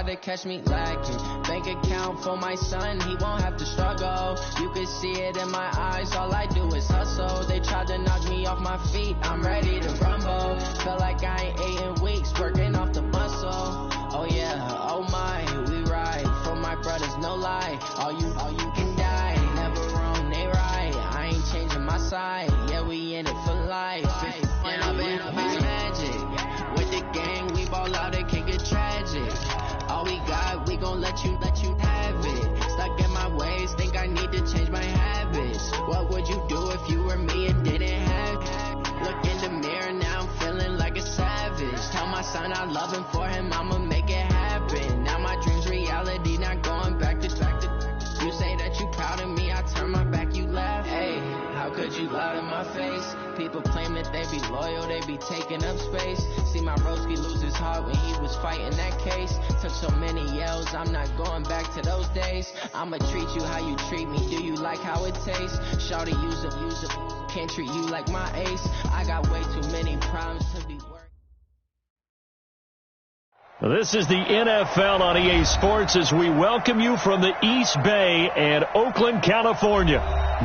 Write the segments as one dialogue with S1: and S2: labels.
S1: rather catch me lacking. Bank account for my son, he won't have to struggle. You can see it in my eyes, all I do is hustle. They tried to knock me off my feet, I'm ready to rumble. Felt like I ain't ate in weeks, working off the muscle. Oh yeah, oh my, we ride for my brothers, no lie. All you can die, never wrong, they right. I ain't changing my side, yeah, we in it for life. And I've been magic with the gang, we ball out, it can get tragic. All we got, we gon' let you have it. Stuck in my ways, think I need to change my habits. What would you do if you were me and didn't have it? Look in the mirror, now I'm feeling like a savage. Tell my son I love him, for him I'ma make it happen. Now my dream's reality, not going back to. You say that you proud of me, I turn my back, you laugh. Hey, how could you lie to my face? People claim that they be loyal, they be taking up space. See my broski lose his heart when he was fighting that case. Took so many yells, I'm not going back to those days. I'ma treat you how you treat me, do you like how it tastes? Shawty, use up, can't treat you like my ace. I got way too many problems to be worried.
S2: This is the NFL on EA Sports as we welcome you from the East Bay and Oakland, California.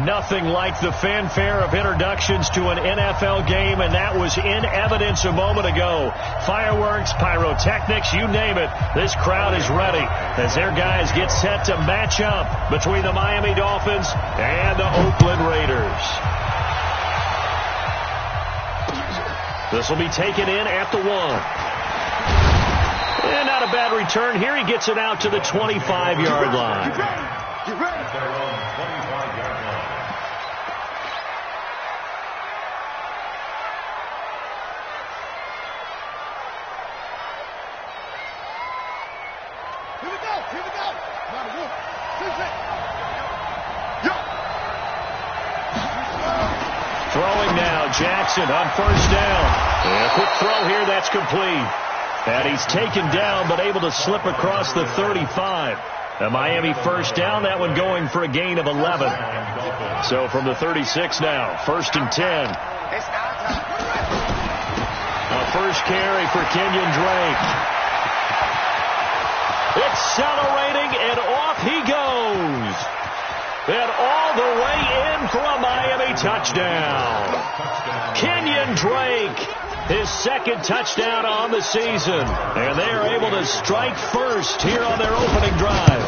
S2: Nothing like the fanfare of introductions to an NFL game, and that was in evidence a moment ago. Fireworks, pyrotechnics, you name it. This crowd is ready as their guys get set to match up between the Miami Dolphins and the Oakland Raiders. This will be taken in at the 1. And not a bad return. Here he gets it out to the 25-yard line.
S3: Get ready. They're on 25-yard line.
S4: Here we go.
S2: Throwing now, Jackson on first down. And a quick throw here, that's complete. And he's taken down, but able to slip across the 35. The Miami first down, that one going for a gain of 11. So from the 36 now, 1st and 10. A first carry for Kenyon Drake. Accelerating, and off he goes. And all the way in for a Miami touchdown. Kenyon Drake. His second touchdown on the season. And they are able to strike first here on their opening drive.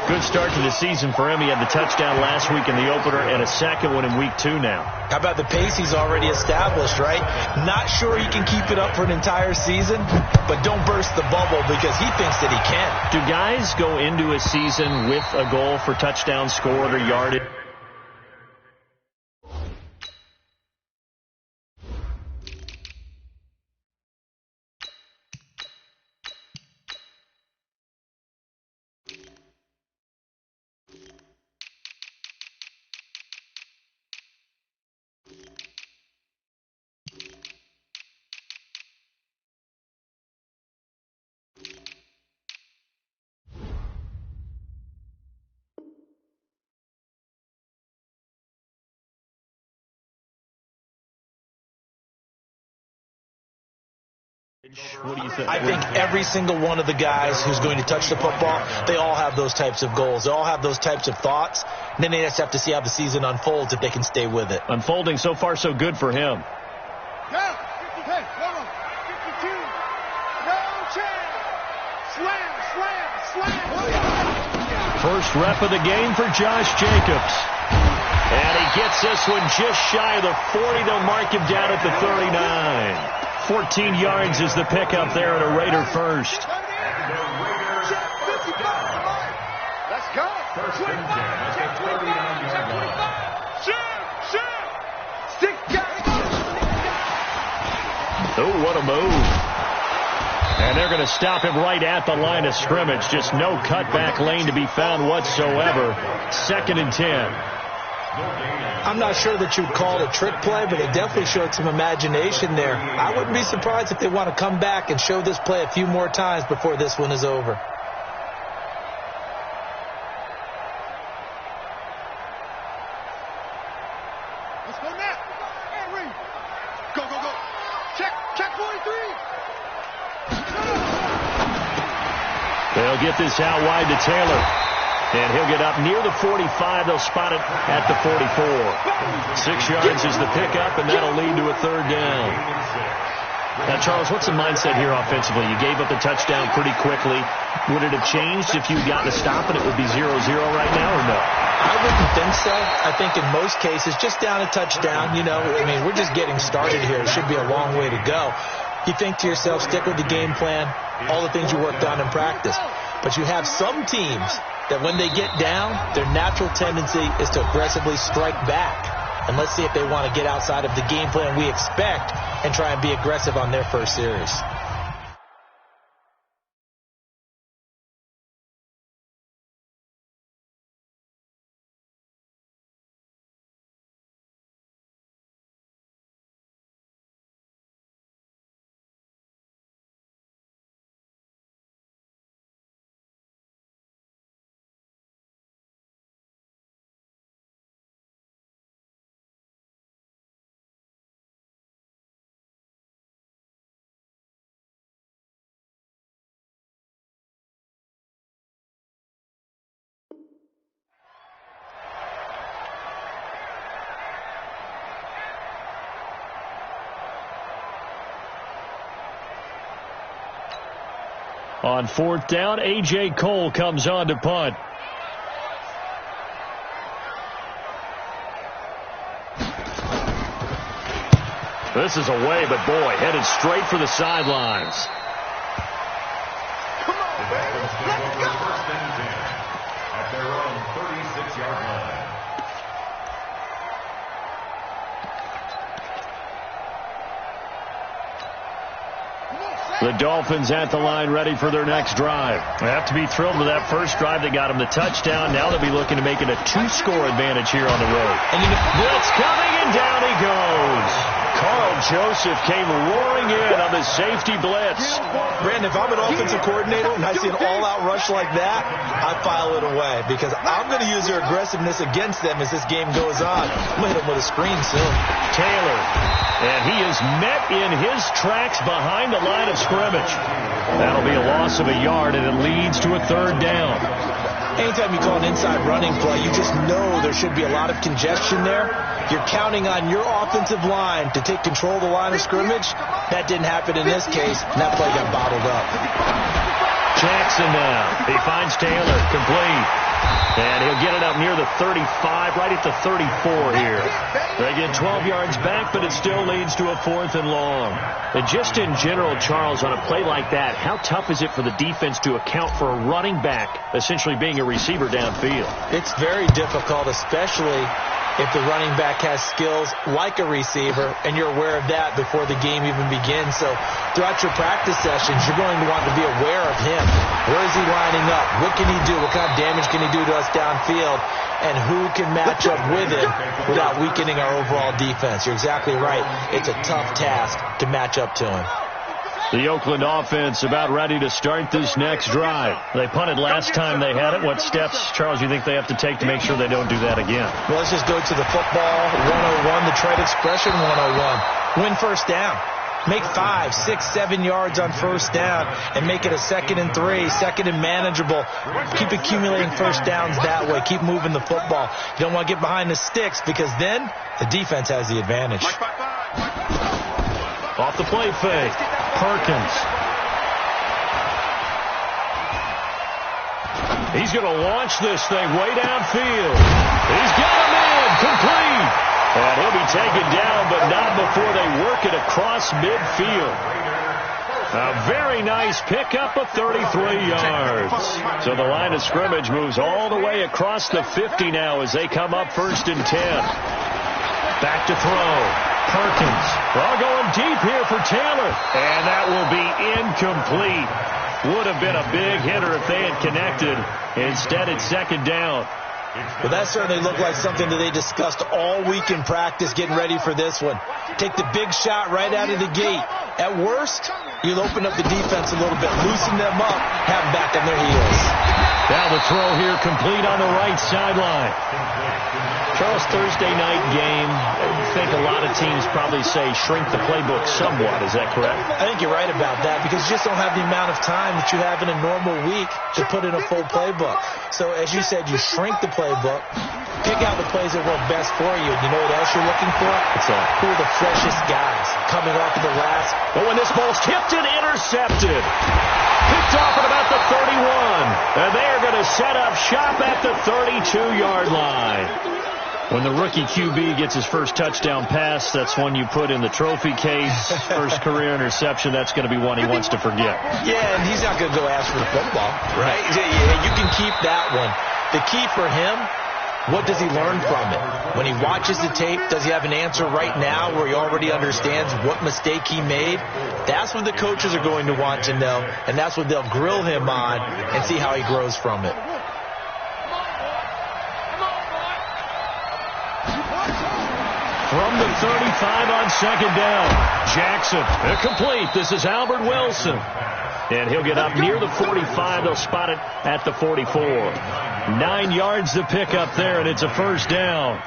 S2: Good start to the season for him. He had the touchdown last week in the opener and a second one in week 2 now.
S5: How about the pace he's already established, right? Not sure he can keep it up for an entire season, but don't burst the bubble because he thinks that he can.
S2: Do guys go into a season with a goal for touchdown scored or yardage? What do you think?
S5: I think every single one of the guys who's going to touch the football, they all have those types of goals. They all have those types of thoughts. And then they just have to see how the season unfolds if they can stay with it.
S2: Unfolding so far so good for him.
S4: Down. 50, 52. No chance. Slam.
S2: First rep of the game for Josh Jacobs. And he gets this one just shy of the 40. They'll mark him down at the 39. 14 yards is the pickup there at a Raider first.
S4: Let's go.
S3: First and 10 at the 39-yard line.
S4: Stick guy.
S2: Oh, what a move. And they're going to stop him right at the line of scrimmage. Just no cutback lane to be found whatsoever. 2nd and 10.
S5: I'm not sure that you'd call it a trick play, but it definitely showed some imagination there. I wouldn't be surprised if they want to come back and show this play a few more times before this one is over.
S4: Let's go now. Hey, Reed. Go. Check 43.
S2: They'll get this out wide to Taylor. And he'll get up near the 45. They'll spot it at the 44. 6 yards is the pickup, and that'll lead to a third down. Now, Charles, what's the mindset here offensively? You gave up the touchdown pretty quickly. Would it have changed if you'd gotten a stop and it would be 0-0 right now, or no?
S5: I wouldn't think so. I think in most cases, just down a touchdown, we're just getting started here. It should be a long way to go. You think to yourself, stick with the game plan, all the things you worked on in practice. But you have some teams that when they get down, their natural tendency is to aggressively strike back. And let's see if they want to get outside of the game plan we expect and try and be aggressive on their first series.
S2: On fourth down, A.J. Cole comes on to punt. This is away, but boy, headed straight for the sidelines.
S4: Come on, baby. Let's go.
S3: First and 10 at their own 36-yard line.
S2: The Dolphins at the line ready for their next drive. They have to be thrilled with that first drive that got them the touchdown. Now they'll be looking to make it a 2-score advantage here on the road.
S5: And
S2: blitz coming, and down he goes. Carl Joseph came roaring in on the safety blitz.
S5: Brandon, if I'm an offensive coordinator and I see an all-out rush like that, I file it away because I'm going to use their aggressiveness against them as this game goes on. I'm going to hit them with a screen soon.
S2: Taylor, and he is met in his tracks behind the line of scrimmage. That'll be a loss of a yard, and it leads to a third down.
S5: Anytime you call an inside running play, you just know there should be a lot of congestion there. You're counting on your offensive line to take control of the line of scrimmage. That didn't happen in this case, and that play got bottled up.
S2: Jackson now. He finds Taylor, complete. And he'll get it up near the 35, right at the 34 here. They get 12 yards back, but it still leads to a 4th and long. And just in general, Charles, on a play like that, how tough is it for the defense to account for a running back essentially being a receiver downfield?
S5: It's very difficult, especially if the running back has skills like a receiver, and you're aware of that before the game even begins. So throughout your practice sessions, you're going to want to be aware of him. Where is he lining up? What can he do? What kind of damage can he do to us downfield? And who can match up with him without weakening our overall defense? You're exactly right. It's a tough task to match up to him.
S2: The Oakland offense about ready to start this next drive. They punted last time they had it. What steps, Charles, you think they have to take to make sure they don't do that again?
S5: Well, let's just go to the football 101, the trade expression 101. Win first down. Make 5, 6, 7 yards on first down and make it a 2nd and 3, 2nd and manageable. Keep accumulating first downs that way. Keep moving the football. You don't want to get behind the sticks because then the defense has the advantage.
S2: Off the play fake. Perkins. He's going to launch this thing way downfield. He's got him in. Complete. And he'll be taken down, but not before they work it across midfield. A very nice pickup of 33 yards. So the line of scrimmage moves all the way across the 50 now as they come up 1st and 10. Back to throw. Perkins. Well, going deep here for Taylor. And that will be incomplete. Would have been a big hitter if they had connected. Instead, it's 2nd down.
S5: Well, that certainly looked like something that they discussed all week in practice getting ready for this one. Take the big shot right out of the gate. At worst, you'll open up the defense a little bit, loosen them up, have them back on their heels.
S2: Now the throw here complete on the right sideline. Charles, Thursday night game, I think a lot of teams probably say shrink the playbook somewhat. Is that correct?
S5: I think you're right about that because you just don't have the amount of time that you have in a normal week to put in a full playbook. So, as you said, you shrink the playbook, pick out the plays that work best for you. You know what else you're looking for?
S2: What's that?
S5: Who are the freshest guys coming off of the last?
S2: But when this ball's tipped and intercepted, picked off at about the 31, and they are going to set up shop at the 32-yard line. When the rookie QB gets his first touchdown pass, that's one you put in the trophy case. First career interception, that's going to be one he wants to forget.
S5: Yeah, and he's not going to go ask for the football, right? Yeah, you can keep that one. The key for him, what does he learn from it? When he watches the tape, does he have an answer right now where he already understands what mistake he made? That's what the coaches are going to want to know, and that's what they'll grill him on and see how he grows from it.
S2: From the 35 on second down, Jackson, complete. This is Albert Wilson. And he'll get up near the 45. They'll spot it at the 44. 9 yards to pick up there, and it's a first down.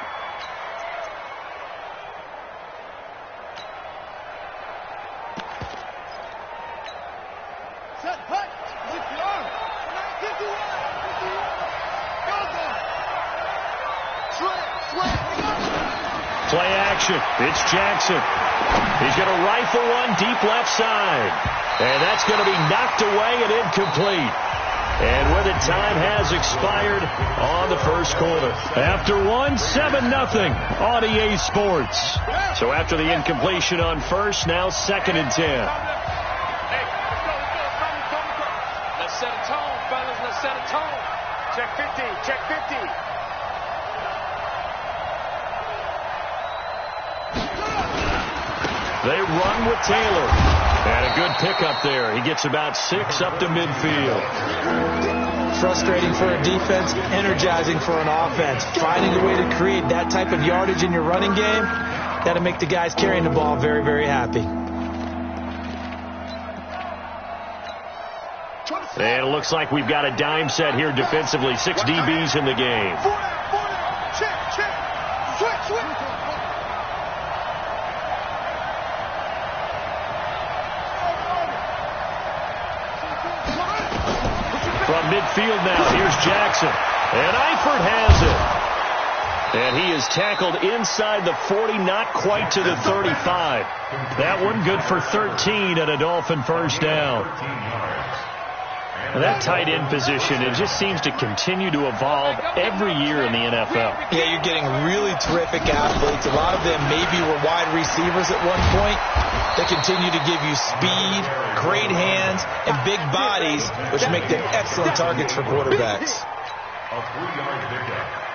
S2: Play action. It's Jackson. He's going to rifle one deep left side. And that's going to be knocked away and incomplete. And with it, time has expired on the first quarter. After one, 7-0 on EA Sports. So after the incompletion on first, now 2nd and 10.
S4: Let's set a tone, fellas. Let's set a tone. Check 50. Check 50.
S2: They run with Taylor. And a good pickup there. He gets about 6 up to midfield.
S5: Frustrating for a defense, energizing for an offense. Finding a way to create that type of yardage in your running game, that'll make the guys carrying the ball very, very happy.
S2: And it looks like we've got a dime set here defensively. 6 DBs in the game.
S4: Check. Switch.
S2: From midfield now, here's Jackson. And Eifert has it. And he is tackled inside the 40, not quite to the 35. That one good for 13 and a Dolphin first down. And that tight end position, it just seems to continue to evolve every year in the NFL.
S5: Yeah, you're getting really terrific athletes. A lot of them maybe were wide receivers at one point. They continue to give you speed, great hands, and big bodies, which make them excellent targets for quarterbacks.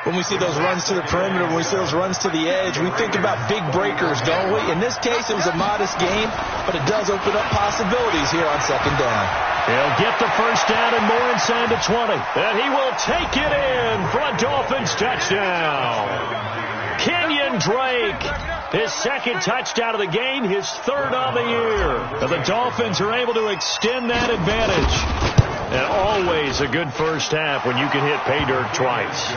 S5: When we see those runs to the perimeter, when we see those runs to the edge, we think about big breakers, don't we? In this case, it was a modest game, but it does open up possibilities here on second down.
S2: He'll get the first down and more inside the 20. And he will take it in for a Dolphins touchdown. Kenyon Drake, his 2nd touchdown of the game, his 3rd of the year. And the Dolphins are able to extend that advantage. And always a good first half when you can hit pay dirt twice.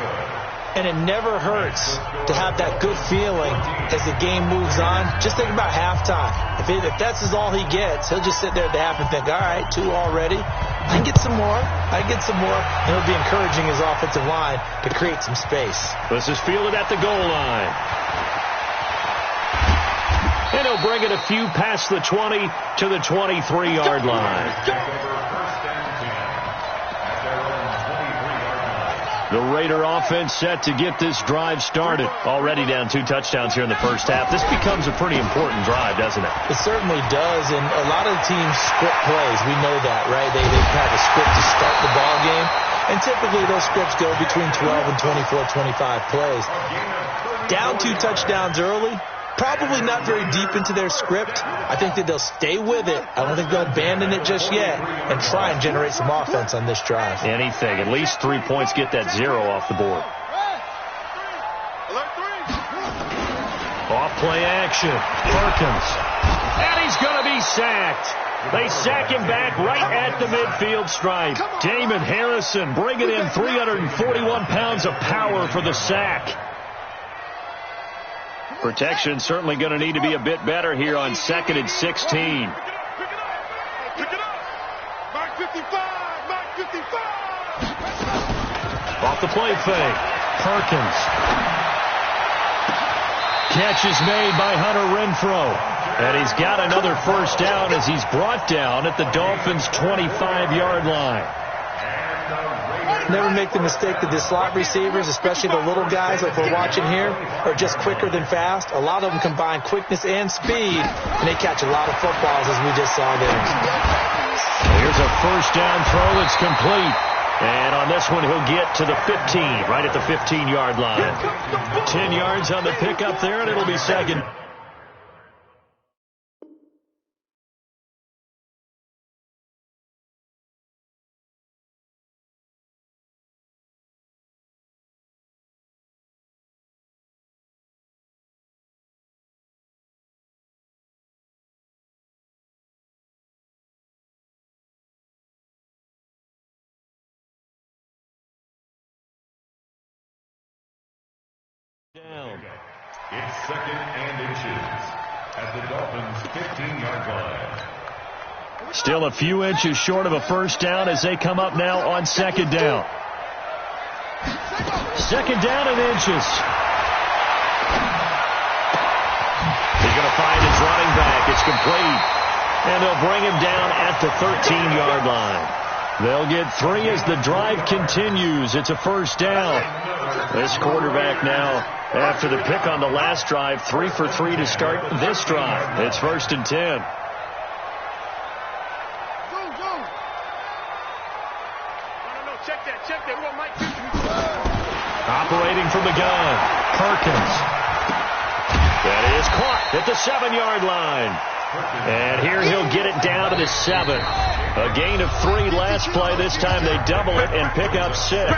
S5: And it never hurts to have that good feeling as the game moves on. Just think about halftime. If that's all he gets, he'll just sit there at the half and think, all right, 2 already. I can get some more. And he'll be encouraging his offensive line to create some space.
S2: This is fielded at the goal line. And he'll bring it a few past the 20 to the 23-yard line. The Raider offense set to get this drive started. Already down 2 touchdowns here in the first half. This becomes a pretty important drive, doesn't it?
S5: It certainly does, and a lot of the teams script plays. We know that, right? They have a script to start the ball game, and typically those scripts go between 12 and 24, 25 plays. Down 2 touchdowns early, probably not very deep into their script. I think that they'll stay with it. I don't think they'll abandon it just yet and try and generate some offense on this drive.
S2: Anything. At least 3 points, get that 0 off the board. Off play action. Perkins. And he's going to be sacked. They sack him back right at the midfield stripe. Damon Harrison bringing in 341 pounds of power for the sack. Protection certainly going to need to be a bit better here on 2nd and 16.
S4: Pick it up. Mark 55. Mark 55.
S2: Off the play fake. Perkins. Catch is made by Hunter Renfrow. And he's got another first down as he's brought down at the Dolphins' 25-yard line.
S5: Never make the mistake that the slot receivers, especially the little guys like we're watching here, are just quicker than fast. A lot of them combine quickness and speed, and they catch a lot of footballs, as we just saw there.
S2: Here's a first down throw that's complete. And on this one, he'll get to the 15, right at the 15-yard line. 10 yards on the pickup there, and it'll be second. Down.
S3: It's 2nd and inches at the Dolphins' 15-yard line.
S2: Still a few inches short of a first down as they come up now on 2nd down. 2nd down and inches. He's going to find his running back. It's complete. And they'll bring him down at the 13-yard line. They'll get 3 as the drive continues. It's a first down. This quarterback now, after the pick on the last drive, 3 for 3 to start this drive. It's 1st and 10.
S4: Check that. We want Mike Houston.
S2: Operating from the gun, Perkins. That is caught at the 7-yard line. And here he'll get it down to the 7. A gain of 3 last play. This time they double it and pick up 6.
S3: At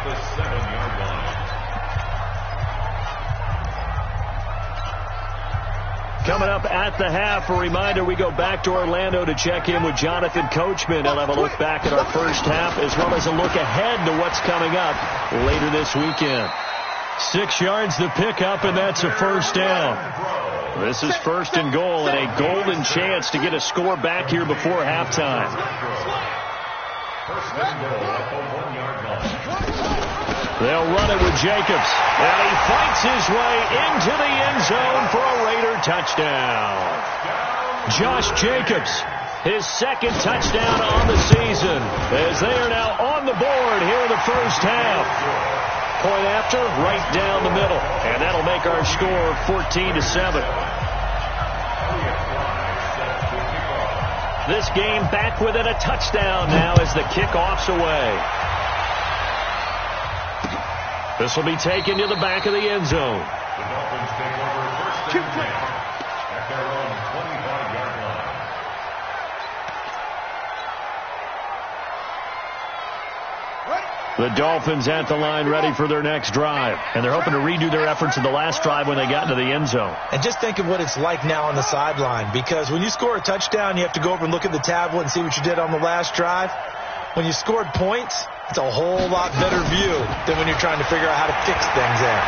S3: the 7-yard line.
S2: Coming up at the half, a reminder, we go back to Orlando to check in with Jonathan Coachman. He'll have a look back at our first half as well as a look ahead to what's coming up later this weekend. 6 yards the pickup, and that's a first down. This is 1st and goal and a golden chance to get a score back here before halftime.
S3: 1st and goal at the 1-yard line.
S2: They'll run it with Jacobs. And he fights his way into the end zone for a Raider touchdown. Josh Jacobs, his 2nd touchdown on the season, as they are now on the board here in the first half. Point after, right down the middle. And that'll make our score 14-7. This game back within a touchdown now as the kickoff's away. This will be taken to the back of the end zone.
S3: The Dolphins take over 1st and 10 at their own 25-yard line.
S2: The Dolphins at the line ready for their next drive. And they're hoping to redo their efforts in the last drive when they got into the end zone.
S5: And just think of what it's like now on the sideline, because when you score a touchdown, you have to go over and look at the tablet and see what you did on the last drive. When you scored points, it's a whole lot better view than when you're trying to figure out how to fix things there.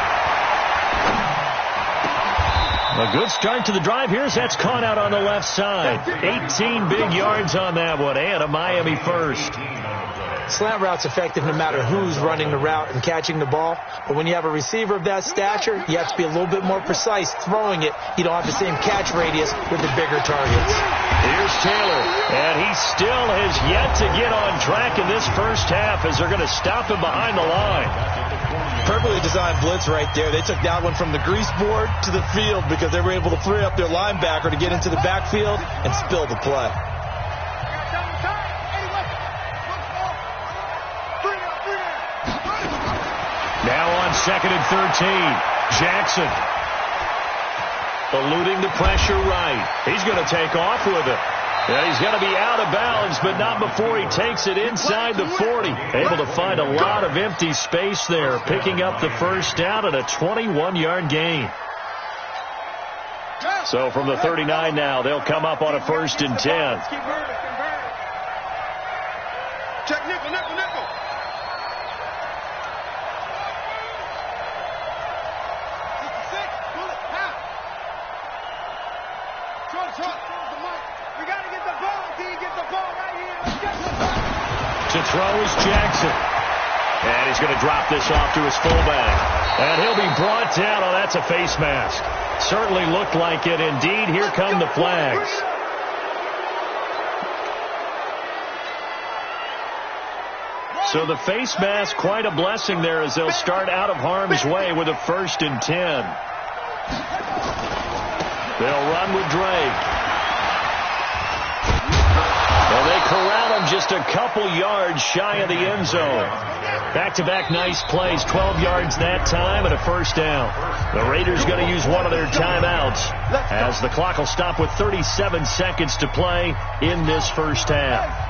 S2: A good start to the drive. Here's that's caught out on the left side. 18 big yards on that one, and a Miami first.
S5: Slant route's effective no matter who's running the route and catching the ball. But when you have a receiver of that stature, you have to be a little bit more precise throwing it. You don't have the same catch radius with the bigger targets.
S2: Here's Taylor, and he still has yet to get on track in this first half as they're going to stop him behind the line.
S5: Perfectly designed blitz right there. They took that one from the grease board to the field because they were able to free up their linebacker to get into the backfield and spill the play.
S2: Now on 2nd and 13, Jackson eluding the pressure right. He's going to take off with it. And he's going to be out of bounds, but not before he takes it inside the 40. Able to find a lot of empty space there, picking up the first down at a 21-yard gain. So from the 39 now, they'll come up on a 1st and 10.
S4: Check nickel. We got to get the ball. D, get the ball right here.
S2: To throw is Jackson. And he's going to drop this off to his fullback. And he'll be brought down. Oh, that's a face mask. Certainly looked like it. Indeed, here come the flags. So the face mask, quite a blessing there as they'll start out of harm's way with a 1st and 10. They'll run with Drake. Well, they corral him just a couple yards shy of the end zone. Back-to-back nice plays, 12 yards that time and a 1st down. The Raiders going to use one of their timeouts as the clock will stop with 37 seconds to play in this 1st half.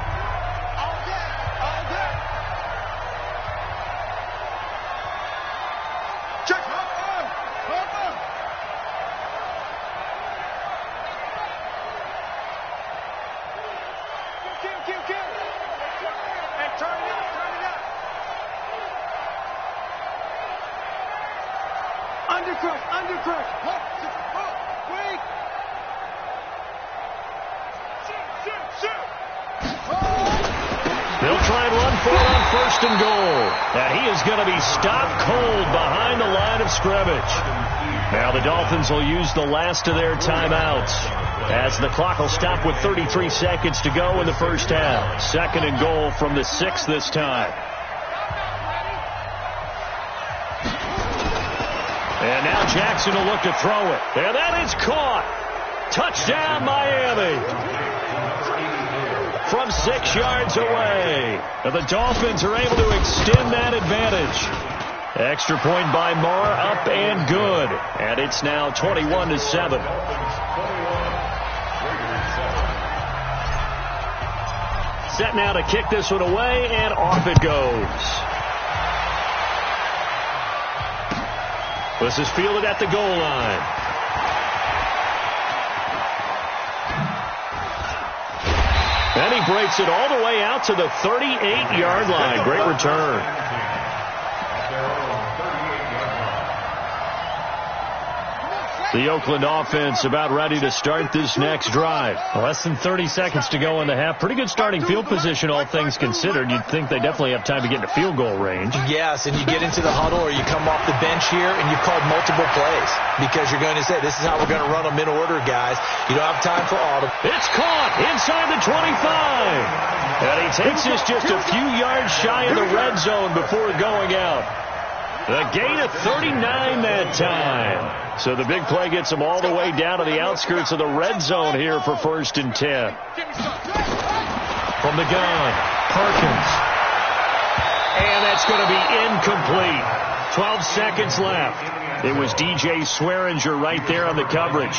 S2: They'll try and run for it on 1st and goal. And he is going to be stopped cold behind the line of scrimmage. Now the Dolphins will use the last of their timeouts as the clock will stop with 33 seconds to go in the 1st half. 2nd and goal from the 6 this time. And now Jackson will look to throw it. And that is caught. Touchdown, Miami. From 6 yards away. And the Dolphins are able to extend that advantage. Extra point by Marr, up and good. And it's now 21-7. Set now to kick this one away, and off it goes. This is fielded at the goal line. And he breaks it all the way out to the 38-yard line. Great return. The Oakland offense about ready to start this next drive. Less than 30 seconds to go in the half. Pretty good starting field position, all things considered. You'd think they definitely have time to get into field goal range.
S5: Yes, and you get into the huddle or you come off the bench here and you've called multiple plays because you're going to say, this is how we're going to run them in order, guys. You don't have time for all of them.
S2: It's caught inside the 25. And he takes this just a few yards shy of the red zone before going out. The gain of 39 that time. So the big play gets him all the way down to the outskirts of the red zone here for 1st and 10. From the gun, Perkins. And that's going to be incomplete. 12 seconds left. It was DJ Swearinger right there on the coverage.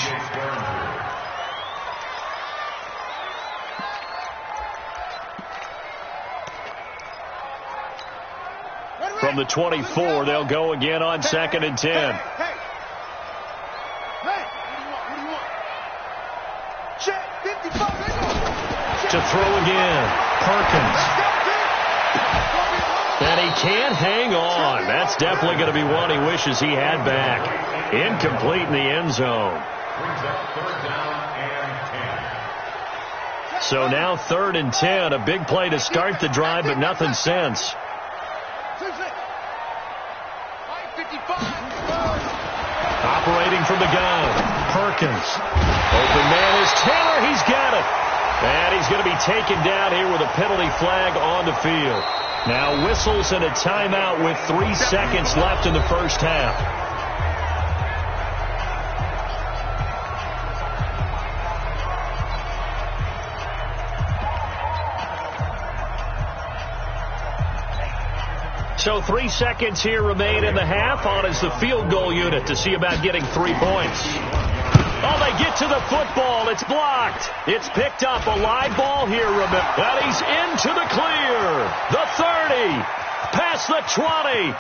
S2: From the 24, they'll go again on 2nd and 10. To throw again, Perkins. And he can't hang on. That's definitely going to be one he wishes he had back. Incomplete in the end zone. So now 3rd and 10. A big play to start the drive, but nothing since. Operating from the gun, Perkins. Open man is Taylor. He's got it. And he's going to be taken down here with a penalty flag on the field. Now whistles and a timeout with 3 seconds left in the 1st half. So 3 seconds here remain in the half. On is the field goal unit to see about getting 3 points. Oh, they get to the football. It's blocked. It's picked up. A live ball here, remember. And he's into the clear. The 30. Past the 20.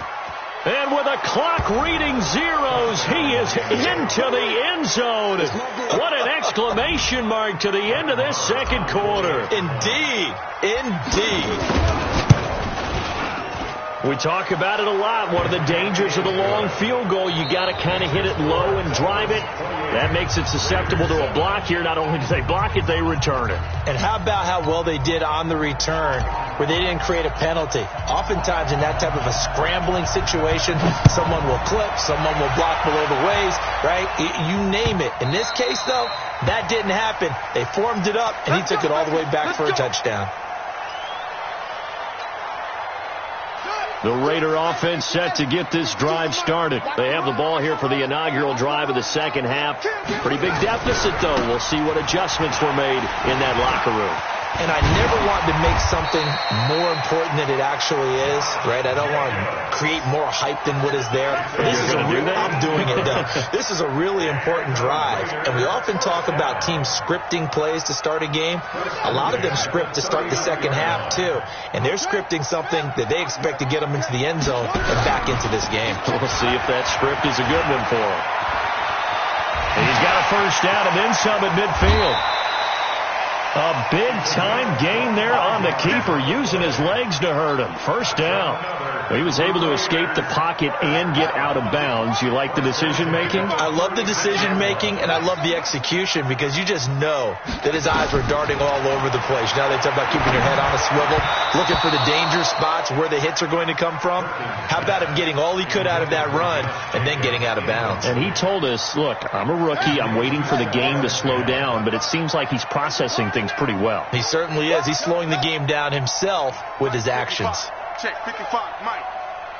S2: And with a clock reading zeros, he is into the end zone. What an exclamation mark to the end of this 2nd quarter.
S5: Indeed. Indeed.
S2: We talk about it a lot. One of the dangers of the long field goal, you got to kind of hit it low and drive it. That makes it susceptible to a block here. Not only do they block it, they return it.
S5: And how about how well they did on the return where they didn't create a penalty? Oftentimes in that type of a scrambling situation, someone will clip, someone will block below the waist, right? You name it. In this case, though, that didn't happen. They formed it up, and he took it all the way back for a touchdown.
S2: The Raider offense set to get this drive started. They have the ball here for the inaugural drive of the second half. Pretty big deficit, though. We'll see what adjustments were made in that locker room.
S5: And I never want to make something more important than it actually is, right? I don't want to create more hype than what is there. I'm doing it, though. This is a really important drive. And we often talk about teams scripting plays to start a game. A lot of them script to start the second half, too. And they're scripting something that they expect to get them into the end zone and back into this game.
S2: We'll see if that script is a good one for him. And he's got a first down and then some at midfield. A big-time gain there on the keeper, using his legs to hurt him. First down. He was able to escape the pocket and get out of bounds. You like the decision-making?
S5: I love the decision-making, and I love the execution because you just know that his eyes were darting all over the place. Now they talk about keeping your head on a swivel, looking for the danger spots where the hits are going to come from. How about him getting all he could out of that run and then getting out of bounds?
S2: And he told us, look, I'm a rookie. I'm waiting for the game to slow down, but it seems like he's processing things pretty well.
S5: He certainly is. He's slowing the game down himself with his actions.
S4: Check 55, Mike.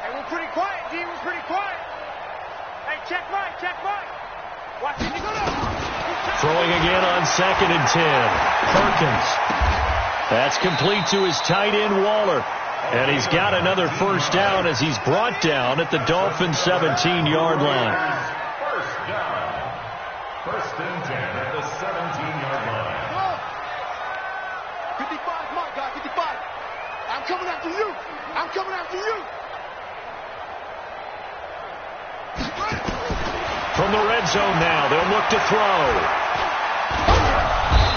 S4: Hey, we're pretty quiet, D. We're pretty quiet. Hey, check Mike, check Mike. Watch it, you go down.
S2: Throwing again on 2nd and 10. Perkins. That's complete to his tight end, Waller. And he's got another first down as he's brought down at the Dolphins' 17-yard line.
S3: First down. 1st and 10 at the 17-yard line.
S4: 55, Mike, guy, 55. I'm coming after you. I'm coming after you.
S2: From the red zone now, they'll look to throw.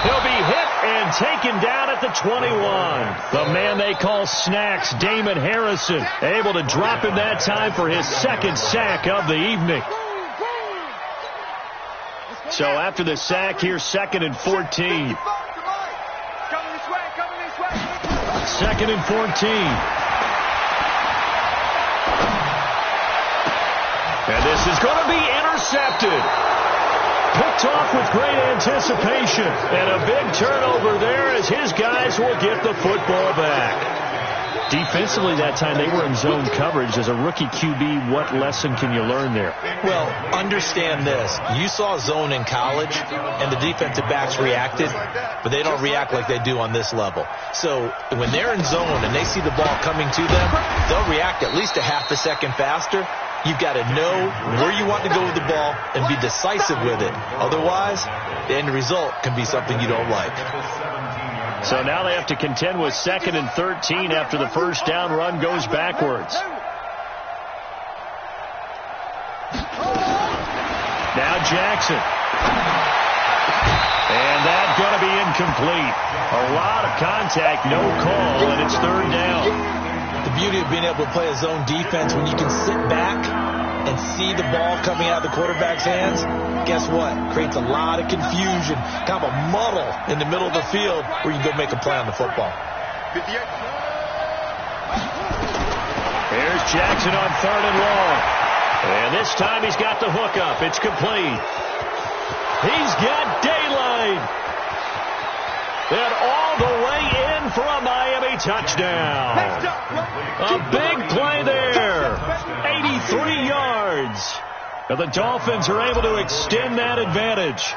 S2: He'll be hit and taken down at the 21. The man they call Snacks, Damon Harrison, able to drop him that time for his 2nd sack of the evening. So after the sack, here's 2nd and 14. 2nd and 14. And this is going to be intercepted. Picked off with great anticipation. And a big turnover there as his guys will get the football back. Defensively that time, they were in zone coverage. As a rookie QB, what lesson can you learn there?
S5: Well, understand this. You saw zone in college, and the defensive backs reacted, but they don't react like they do on this level. So when they're in zone and they see the ball coming to them, they'll react at least a half a second faster. You've got to know where you want to go with the ball and be decisive with it. Otherwise, the end result can be something you don't like.
S2: So now they have to contend with 2nd and 13 after the first down run goes backwards. Now Jackson. And that's going to be incomplete. A lot of contact, no call, and it's 3rd down.
S5: The beauty of being able to play a zone defense when you can sit back and see the ball coming out of the quarterback's hands, guess what? Creates a lot of confusion, kind of a muddle in the middle of the field where you go make a play on the football.
S2: Here's Jackson on 3rd and long. And this time he's got the hook up. It's complete. He's got daylight. And all the way in for a Miami touchdown. A big play there. 83 yards. And the Dolphins are able to extend that advantage.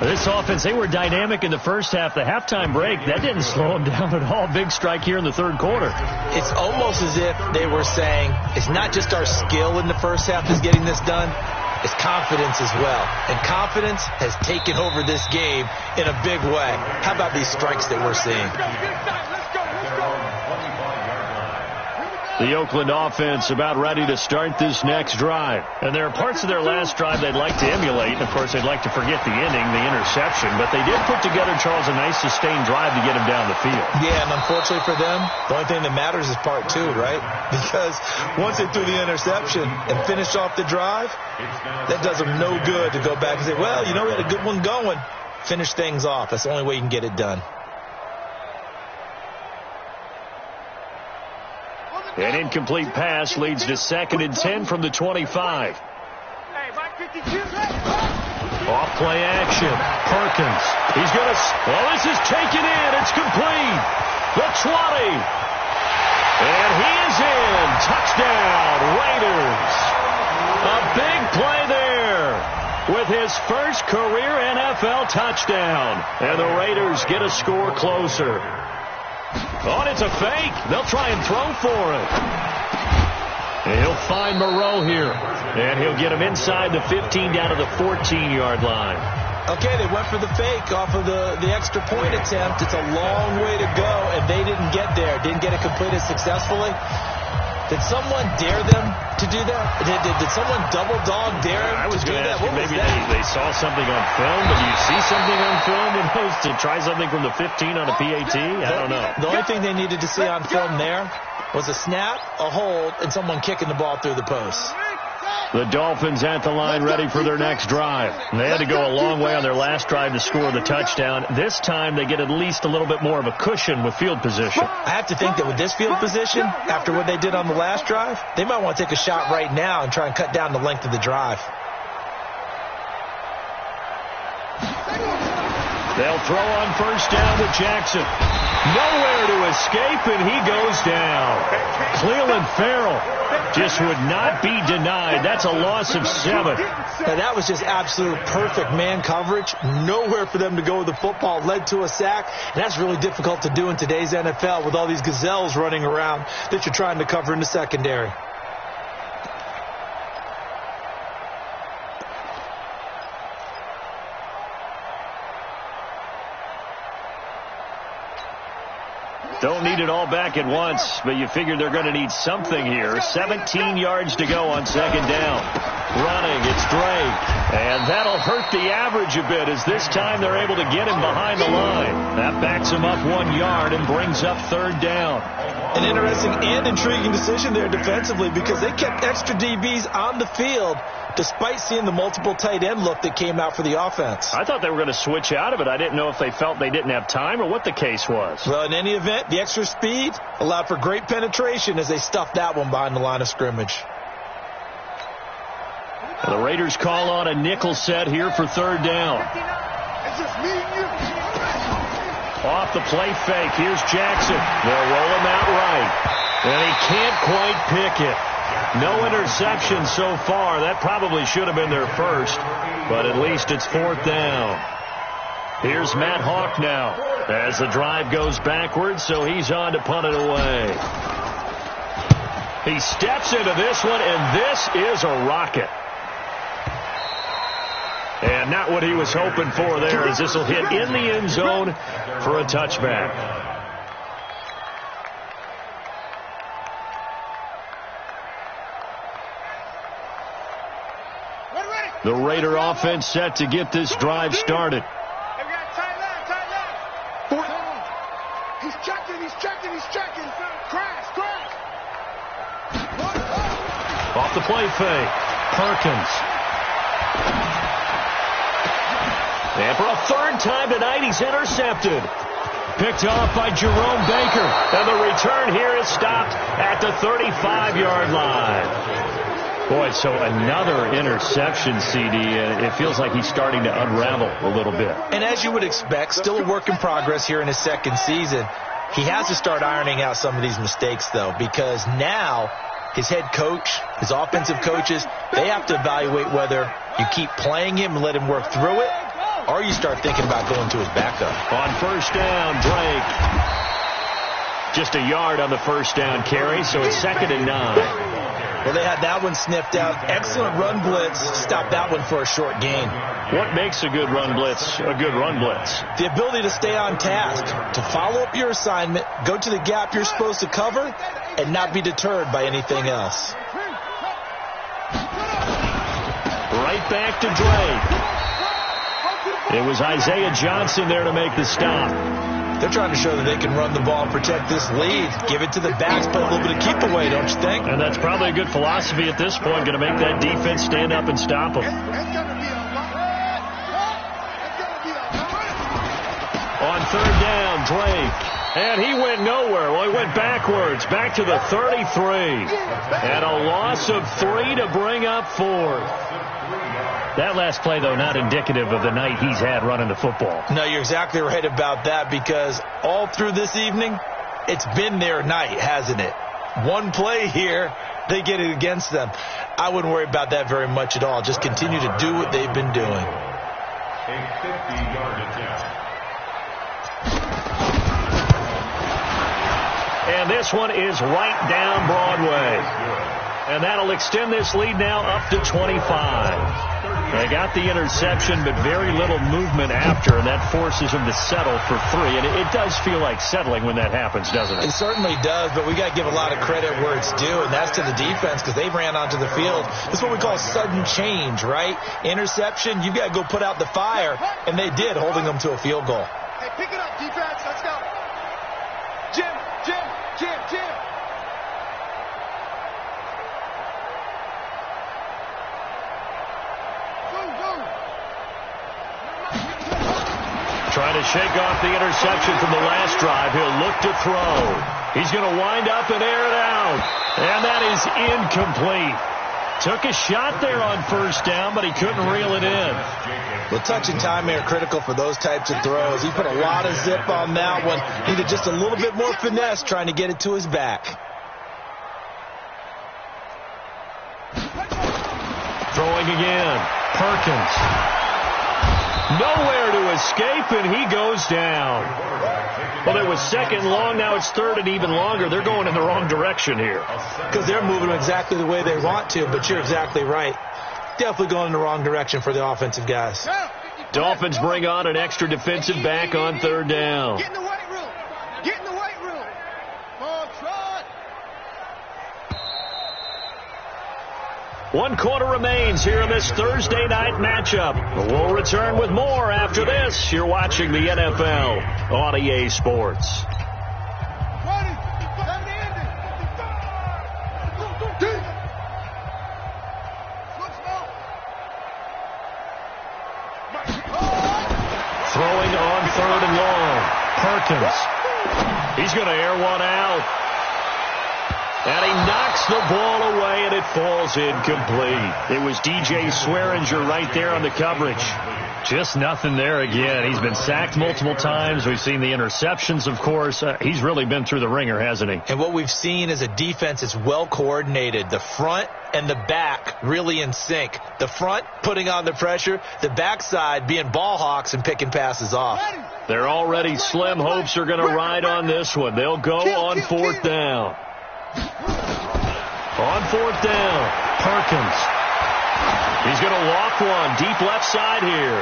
S2: This offense, they were dynamic in the first half. The halftime break, that didn't slow them down at all. Big strike here in the 3rd quarter.
S5: It's almost as if they were saying, it's not just our skill in the first half that's getting this done. It's confidence as well. And confidence has taken over this game in a big way. How about these strikes that we're seeing?
S2: The Oakland offense about ready to start this next drive. And there are parts of their last drive they'd like to emulate. And, of course, they'd like to forget the inning, the interception. But they did put together, Charles, a nice sustained drive to get him down the field.
S5: Yeah, and unfortunately for them, the only thing that matters is part two, right? Because once they threw the interception and finished off the drive, that does them no good to go back and say, well, you know, we had a good one going. Finish things off. That's the only way you can get it done.
S2: An incomplete pass leads to 2nd and 10 from the 25. Off play action. Perkins. He's going to... Well, this is taken in. It's complete. The 20. And he is in. Touchdown, Raiders. A big play there with his first career NFL touchdown. And the Raiders get a score closer. Oh, and it's a fake. They'll try and throw for it. And he'll find Moreau here. And he'll get him inside the 15 down to the 14-yard line.
S5: Okay, they went for the fake off of the extra point attempt. It's a long way to go, and they didn't get there. Didn't get it completed successfully. Did someone dare them to do that? Did someone double dog dare them to do that?
S2: What maybe they saw something on film, but do you see something on film to try something from the 15 on a PAT? I don't know.
S5: The only thing they needed to see on film there was a snap, a hold, and someone kicking the ball through the post.
S2: The Dolphins at the line ready for their next drive. They had to go a long way on their last drive to score the touchdown. This time they get at least a little bit more of a cushion with field position.
S5: I have to think that with this field position, after what they did on the last drive, they might want to take a shot right now and try and cut down the length of the drive.
S2: They'll throw on first down with Jackson. Nowhere to escape, and he goes down. Cleveland Farrell just would not be denied. That's a loss of 7.
S5: Now, that was just absolute perfect man coverage. Nowhere for them to go with the football. Led to a sack, and that's really difficult to do in today's NFL with all these gazelles running around that you're trying to cover in the secondary.
S2: Don't need it all back at once, but you figure they're going to need something here. 17 yards to go on second down. Running, it's Drake. And that'll hurt the average a bit as this time they're able to get him behind the line. That backs him up 1 yard and brings up third down.
S5: An interesting and intriguing decision there defensively because they kept extra DBs on the field despite seeing the multiple tight end look that came out for the offense.
S2: I thought they were going to switch out of it. I didn't know if they felt they didn't have time or what the case was.
S5: Well, in any event, the extra speed allowed for great penetration as they stuffed that one behind the line of scrimmage.
S2: And the Raiders call on a nickel set here for third down. Off the play fake. Here's Jackson. They'll roll him out right. And he can't quite pick it. No interception so far. That probably should have been their first. But at least it's fourth down. Here's Matt Hawk now as the drive goes backwards, so he's on to punt it away. He steps into this one, and this is a rocket. And not what he was hoping for there, as this will hit in the end zone for a touchback. The Raider offense set to get this drive started.
S4: He's checking. Crash.
S2: Off the play fake. Perkins. And for a third time tonight, he's intercepted. Picked off by Jerome Baker. And the return here is stopped at the 35-yard line. Boy, so another interception, CD. It feels like he's starting to unravel a little bit.
S5: And as you would expect, still a work in progress here in his second season. He has to start ironing out some of these mistakes, though, because now his head coach, his offensive coaches, they have to evaluate whether you keep playing him and let him work through it, or you start thinking about going to his backup.
S2: On first down, Drake. Just a yard on the first down carry, so it's 2nd and 9.
S5: Well, they had that one sniffed out. Excellent run blitz. Stopped that one for a short gain.
S2: What makes a good run blitz a good run blitz?
S5: The ability to stay on task, to follow up your assignment, go to the gap you're supposed to cover, and not be deterred by anything else.
S2: Right back to Drake. It was Isaiah Johnson there to make the stop.
S5: They're trying to show that they can run the ball and protect this lead. Give it to the backs, put a little bit of keep away, don't you think?
S2: And that's probably a good philosophy at this point, going to make that defense stand up and stop them. On third down, Drake. And he went nowhere. Well, he went backwards, back to the 33. And a loss of 3 to bring up 4. That last play, though, not indicative of the night he's had running the football.
S5: No, you're exactly right about that, because all through this evening, it's been their night, hasn't it? One play here, they get it against them. I wouldn't worry about that very much at all. Just continue to do what they've been doing.
S3: A 50-yard attempt.
S2: And this one is right down Broadway. And that'll extend this lead now up to 25. They got the interception, but very little movement after, and that forces them to settle for 3. And it does feel like settling when that happens, doesn't it?
S5: It certainly does, but we got to give a lot of credit where it's due, and that's to the defense, because they ran onto the field. This is what we call sudden change, right? Interception, you've got to go put out the fire, and they did, holding them to a field goal.
S4: Hey, pick it up, defense. Let's go. Jim.
S2: Trying to shake off the interception from the last drive. He'll look to throw. He's going to wind up and air it out. And that is incomplete. Took a shot there on first down, but he couldn't reel it in.
S5: Well, touch and timing are critical for those types of throws. He put a lot of zip on that one. Needed just a little bit more finesse trying to get it to his back.
S2: Throwing again. Perkins. Nowhere to escape, and he goes down. Well, it was second long. Now it's third and even longer. They're going in the wrong direction here.
S5: Because they're moving exactly the way they want to, but you're exactly right. Definitely going in the wrong direction for the offensive guys.
S2: Dolphins bring on an extra defensive back on third down.
S4: Get in the weight room. Get in the weight room. Come on,
S2: 1 quarter remains here in this Thursday night matchup. We'll return with more after this. You're watching the NFL on EA Sports. Throwing on third and long. Perkins. He's going to air one out. And he knocks the ball away, and it falls incomplete. It was DJ Swearinger right there on the coverage. Just nothing there again. He's been sacked multiple times. We've seen the interceptions, of course. He's really been through the ringer, hasn't he?
S5: And what we've seen is a defense that's well coordinated. The front and the back really in sync. The front putting on the pressure, the backside being ball hawks and picking passes off.
S2: Their already slim hopes are going to ride on this one. They'll go on fourth down. On fourth down, Perkins. He's going to loft one deep left side here.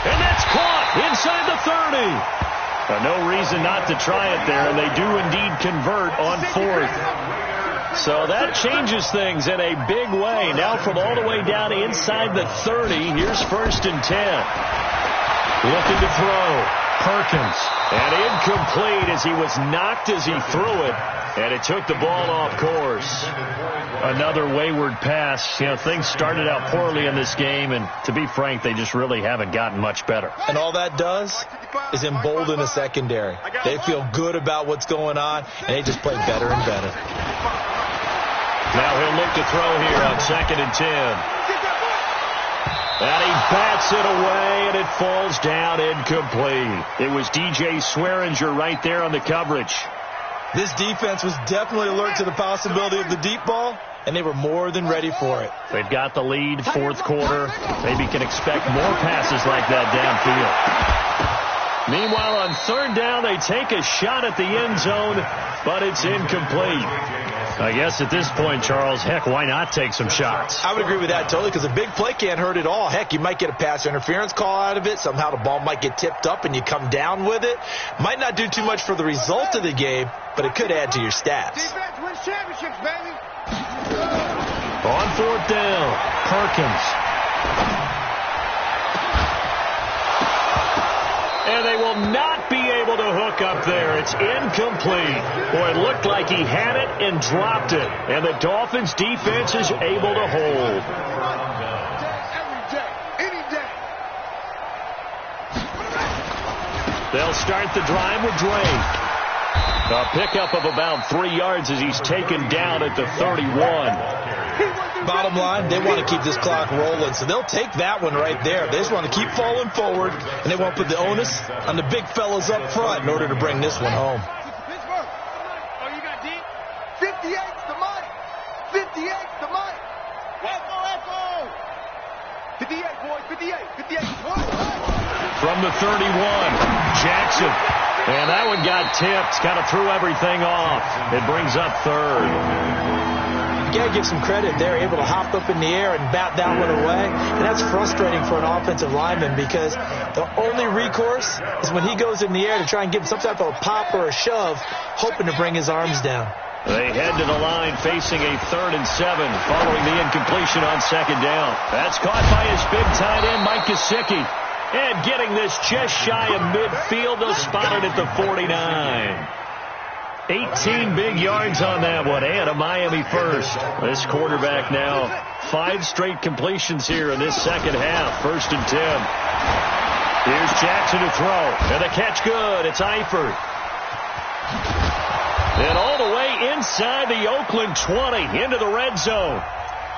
S2: And that's caught inside the 30. No reason not to try it there, and they do indeed convert on fourth. So that changes things in a big way. Now from all the way down inside the 30, here's first and 10. Looking to throw. Perkins. And incomplete as he was knocked as he threw it. And it took the ball off course. Another wayward pass. You know, things started out poorly in this game, and to be frank, they just really haven't gotten much better.
S5: And all that does is embolden the secondary. They feel good about what's going on, and they just play better and better.
S2: Now he'll look to throw here on 2nd and 10. And he bats it away, and it falls down incomplete. It was DJ Swearinger right there on the coverage.
S5: This defense was definitely alert to the possibility of the deep ball, and they were more than ready for it.
S2: They've got the lead, fourth quarter. Maybe can expect more passes like that downfield. Meanwhile, on third down, they take a shot at the end zone, but it's incomplete. I guess at this point, Charles, heck, why not take some shots?
S5: I would agree with that totally, because a big play can't hurt at all. Heck, you might get a pass interference call out of it. Somehow the ball might get tipped up and you come down with it. Might not do too much for the result of the game, but it could add to your stats.
S4: Defense wins championships, baby.
S2: On fourth down, Perkins. And they will not be able to hook up there. It's incomplete. Boy, it looked like he had it and dropped it. And the Dolphins' defense is able to hold.
S4: Every day, any day.
S2: They'll start the drive with Drake. A pickup of about 3 yards as he's taken down at the 31.
S5: Bottom line, they want to keep this clock rolling, so they'll take that one right there. They just want to keep falling forward, and they won't put the onus on the big fellas up front in order to bring this one home.
S4: Pittsburgh. Oh, you got deep? 58's the money. 58's the money. F-O. 58, boys. 58. 58.
S2: From the 31, Jackson. And that one got tipped. Kind of threw everything off. It brings up third.
S5: You got to give some credit. They're able to hop up in the air and bat that one away. And that's frustrating for an offensive lineman because the only recourse is when he goes in the air to try and give some type of a pop or a shove, hoping to bring his arms down.
S2: They head to the line facing a 3rd and 7 following the incompletion on 2nd down. That's caught by his big tight end, Mike Gesicki. And getting this just shy of midfield, they'll spot it at the 49. 18 big yards on that one, and a Miami first. This quarterback now, 5 straight completions here in this second half. 1st and 10. Here's Jackson to throw, and the catch good. It's Eifert. And all the way inside the Oakland 20 into the red zone.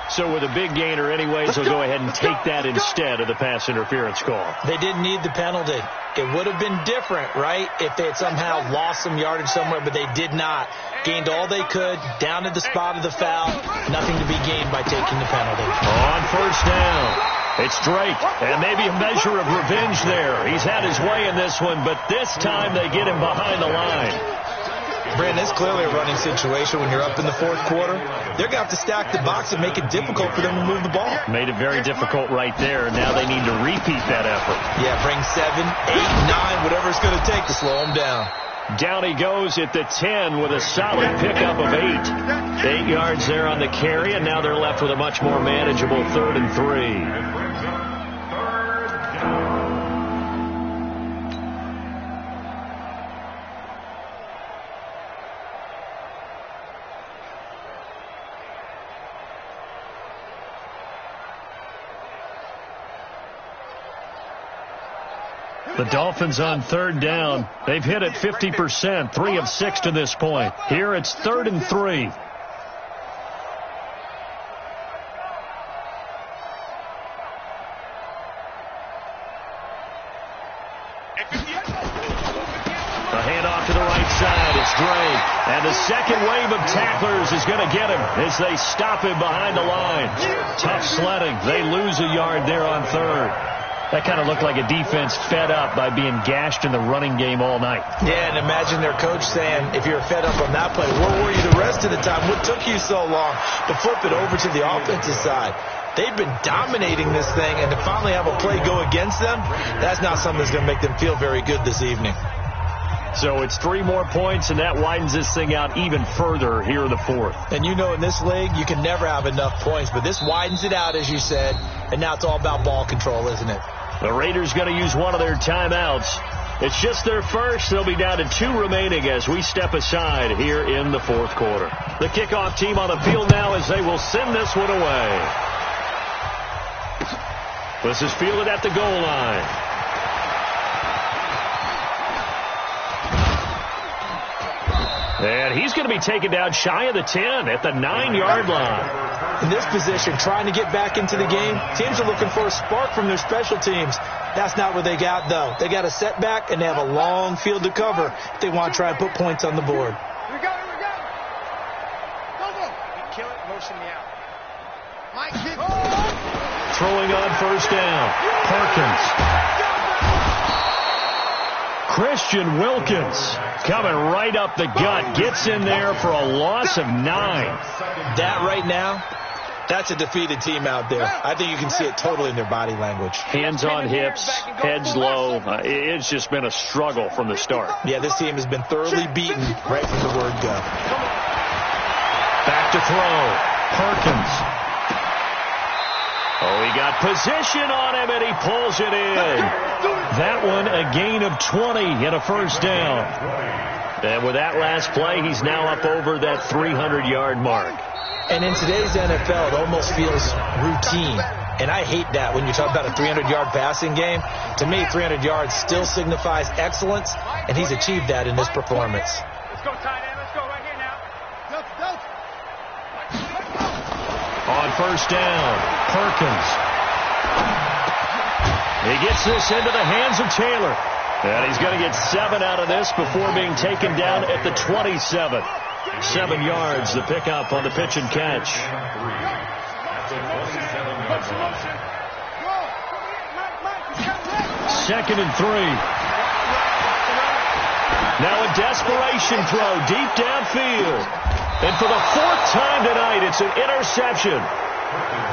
S2: So with a big gainer anyways, they'll go ahead and take that instead of the pass interference call.
S5: They didn't need the penalty. It would have been different, right, if they had somehow lost some yardage somewhere, but they did not. Gained all they could, down to the spot of the foul. Nothing to be gained by taking the penalty.
S2: On 1st down, it's Drake, and maybe a measure of revenge there. He's had his way in this one, but this time they get him behind the line.
S5: Brandon, it's clearly a running situation when you're up in the 4th quarter. They're going to have to stack the box and make it difficult for them to move the ball.
S2: Made it very difficult right there. Now they need to repeat that effort.
S5: Yeah, bring 7, 8, 9, whatever it's going to take to slow them down.
S2: Down he goes at the 10 with a solid pickup of 8. 8 yards there on the carry, and now they're left with a much more manageable 3rd and 3. The Dolphins on 3rd down. They've hit it 50%, 3 of 6 to this point. Here it's 3rd and 3. A handoff to the right side. It's Drake. And the second wave of tacklers is going to get him as they stop him behind the line. Tough sledding. They lose a yard there on 3rd. That kind of looked like a defense fed up by being gashed in the running game all night.
S5: Yeah, and imagine their coach saying, if you're fed up on that play, where were you the rest of the time? What took you so long to flip it over to the offensive side? They've been dominating this thing, and to finally have a play go against them, that's not something that's going to make them feel very good this evening.
S2: So it's 3 more points, and that widens this thing out even further here in the 4th.
S5: And you know in this league, you can never have enough points, but this widens it out, as you said, and now it's all about ball control, isn't it?
S2: The Raiders going to use one of their timeouts. It's just their first. They'll be down to 2 remaining as we step aside here in the 4th quarter. The kickoff team on the field now as they will send this one away. This is fielded at the goal line. And he's going to be taken down shy of the 10 at the 9-yard line.
S5: In this position, trying to get back into the game, teams are looking for a spark from their special teams. That's not what they got, though. They got a setback, and they have a long field to cover if they want to try and put points on the board.
S4: Here we go. Go. Kill it, motion me out. Mike, kick.
S2: Throwing on 1st down. Perkins. Christian Wilkins coming right up the gut. Gets in there for a loss of 9.
S5: That right now, that's a defeated team out there. I think you can see it totally in their body language.
S2: Hands on hips, heads low. It's just been a struggle from the start.
S5: Yeah, this team has been thoroughly beaten right from the word go.
S2: Back to throw. Perkins. Oh, he got position on him, and he pulls it in. That one, a gain of 20 and a first down. And with that last play, he's now up over that 300-yard mark.
S5: And in today's NFL, it almost feels routine. And I hate that when you talk about a 300-yard passing game. To me, 300 yards still signifies excellence, and he's achieved that in this performance.
S4: Let's go, tight end. Let's go right here now.
S2: On first down, Perkins. He gets this into the hands of Taylor. And he's going to get 7 out of this before being taken down at the 27. 7 yards, the pickup on the pitch and catch. Second and 3. Now a desperation throw deep downfield. And for the 4th time tonight, it's an interception.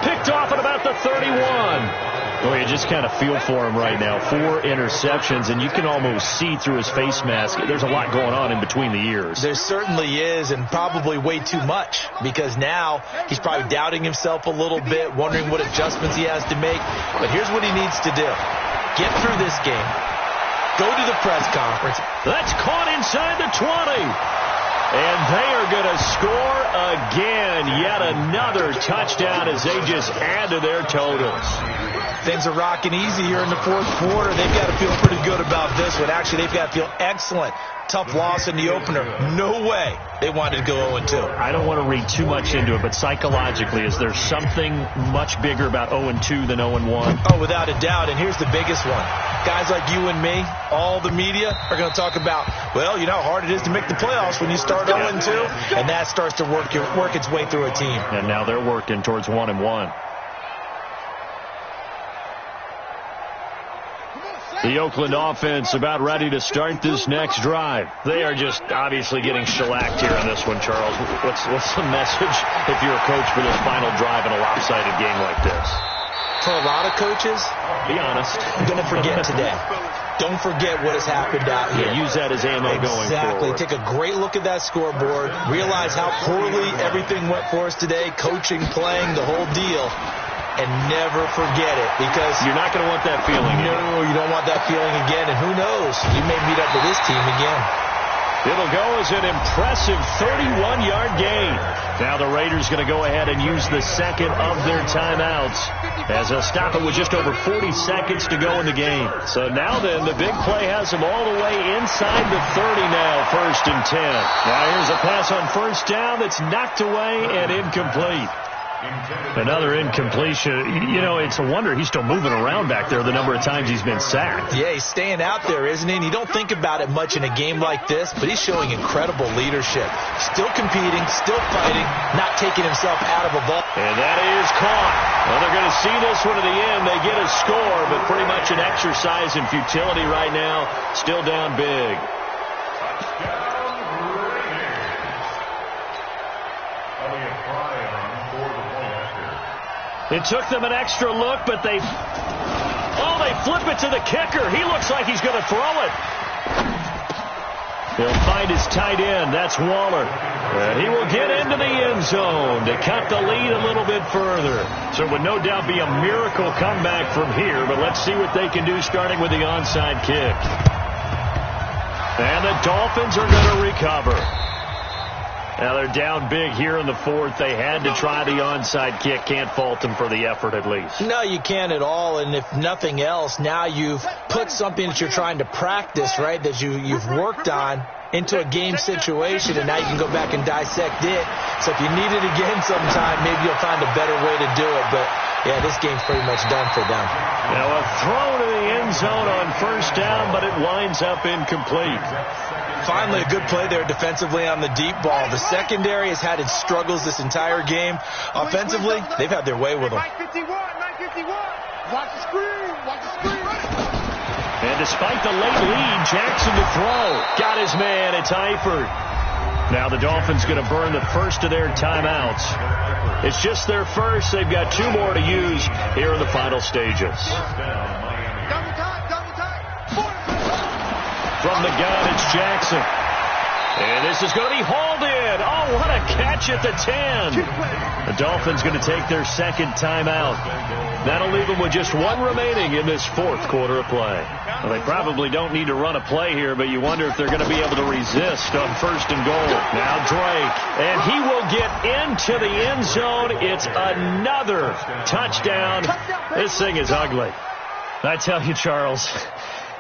S2: Picked off at about the 31. Well, you just kind of feel for him right now. 4 interceptions, and you can almost see through his face mask. There's a lot going on in between the ears.
S5: There certainly is, and probably way too much, because now he's probably doubting himself a little bit, wondering what adjustments he has to make. But here's what he needs to do. Get through this game. Go to the press conference.
S2: That's caught inside the 20. And they are going to score again. Yet another touchdown as they just add to their totals.
S5: Things are rocking easy here in the 4th quarter. They've got to feel pretty good about this one. Actually, they've got to feel excellent. Tough loss in the opener. No way they wanted to go 0-2.
S2: I don't want to read too much into it, but psychologically, is there something much bigger about 0-2 than 0-1?
S5: Oh, without a doubt. And here's the biggest one. Guys like you and me, all the media, are going to talk about, well, you know how hard it is to make the playoffs when you start 0-2, and that starts to work its way through a team.
S2: And now they're working towards 1-1. The Oakland offense about ready to start this next drive. They are just obviously getting shellacked here on this one, Charles. What's the message if you're a coach for this final drive in a lopsided game like this?
S5: For a lot of coaches,
S2: be honest,
S5: I'm going to forget today. Don't forget what has happened out here.
S2: Yeah, use that as ammo going forward.
S5: Exactly. Take a great look at that scoreboard. Realize how poorly everything went for us today. Coaching, playing, the whole deal. And never forget it, because
S2: you're not going to want that feeling.
S5: No, you don't want that feeling again. And who knows? You may meet up with this team again.
S2: It'll go as an impressive 31-yard gain. Now the Raiders going to go ahead and use the second of their timeouts as they'll stop it with just over 40 seconds to go in the game. So now then, the big play has them all the way inside the 30 now, 1st and 10. Now here's a pass on first down that's knocked away and incomplete. Another incompletion. You know, it's a wonder he's still moving around back there the number of times he's been sacked.
S5: Yeah, he's staying out there, isn't he? And you don't think about it much in a game like this, but he's showing incredible leadership. Still competing, still fighting, not taking himself out of a ball.
S2: And that is caught. Well, they're going to see this one to the end. They get a score, but pretty much an exercise in futility right now. Still down big. It took them an extra look, but they flip it to the kicker. He looks like he's going to throw it. He'll find his tight end. That's Waller. And he will get into the end zone to cut the lead a little bit further. So it would no doubt be a miracle comeback from here, but let's see what they can do starting with the onside kick. And the Dolphins are going to recover. Now they're down big here in the 4th. They had to try the onside kick. Can't fault them for the effort at least.
S5: No, you can't at all. And if nothing else, now you've put something that you're trying to practice, right, that you've worked on into a game situation, and now you can go back and dissect it. So if you need it again sometime, maybe you'll find a better way to do it. But, yeah, this game's pretty much done for them.
S2: Now a throw to the end zone on first down, but it winds up incomplete.
S5: Finally, a good play there defensively on the deep ball. The secondary has had its struggles this entire game. Offensively, they've had their way with them.
S4: Watch the screen. Watch the screen.
S2: And And despite the late lead, Jackson to throw. Got his man. It's Eifert. Now the Dolphins going to burn the first of their timeouts. It's just their first. They've got 2 more to use here in the final stages. From the gun, it's Jackson. And this is going to be hauled in. Oh, what a catch at the 10. The Dolphins going to take their second timeout. That'll leave them with just 1 remaining in this 4th quarter of play. Well, they probably don't need to run a play here, but you wonder if they're going to be able to resist on 1st and goal. Now Drake, and he will get into the end zone. It's another touchdown. This thing is ugly. I tell you, Charles,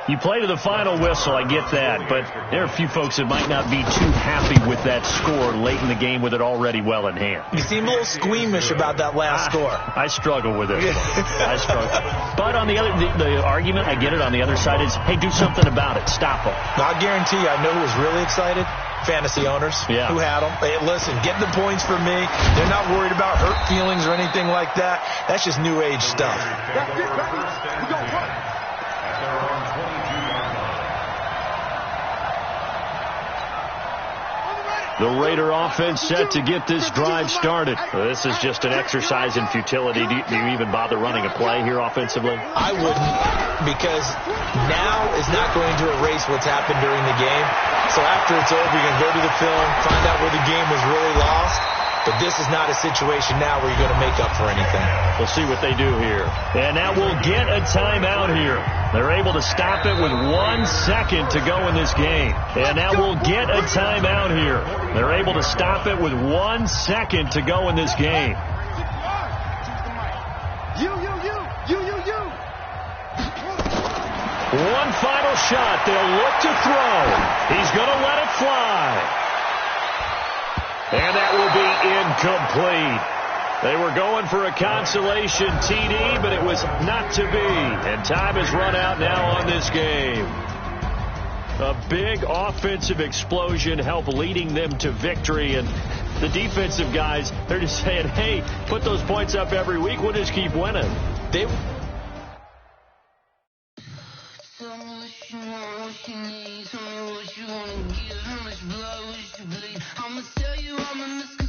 S2: you play to the final whistle, I get that, but there are a few folks that might not be too happy with that score late in the game with it already well in hand.
S5: You seem a little squeamish about that last score.
S2: I struggle with it. I struggle. But on the other, the argument, I get it, on the other side is, hey, do something about it. Stop them.
S5: I guarantee you, I know who was really excited. Fantasy owners who had them. Hey, listen, get the points for me. They're not worried about hurt feelings or anything like that. That's just new age stuff.
S4: That's it, baby. We're going to run.
S2: The Raider offense set to get this drive started. Well, this is just an exercise in futility. Do you even bother running a play here offensively?
S5: I wouldn't, because now is not going to erase what's happened during the game. So after it's over, you're going to go to the film, find out where the game was really lost. But this is not a situation now where you're going to make up for anything.
S2: We'll see what they do here. And now we'll get a timeout here. They're able to stop it with 1 second to go in this game. And now we'll get a timeout here. They're able to stop it with 1 second to go in this game.
S4: You.
S2: One final shot. They'll look to throw. He's going to let it fly. And that will be incomplete. They were going for a consolation TD, but it was not to be. And time has run out now on this game. A big offensive explosion helped leading them to victory. And the defensive guys, they're just saying, hey, put those points up every week. We'll just keep winning.
S5: They...
S6: Tell me what you want, what you need. Tell me what you want to give. How much blood would you bleed? I'ma tell you I'm a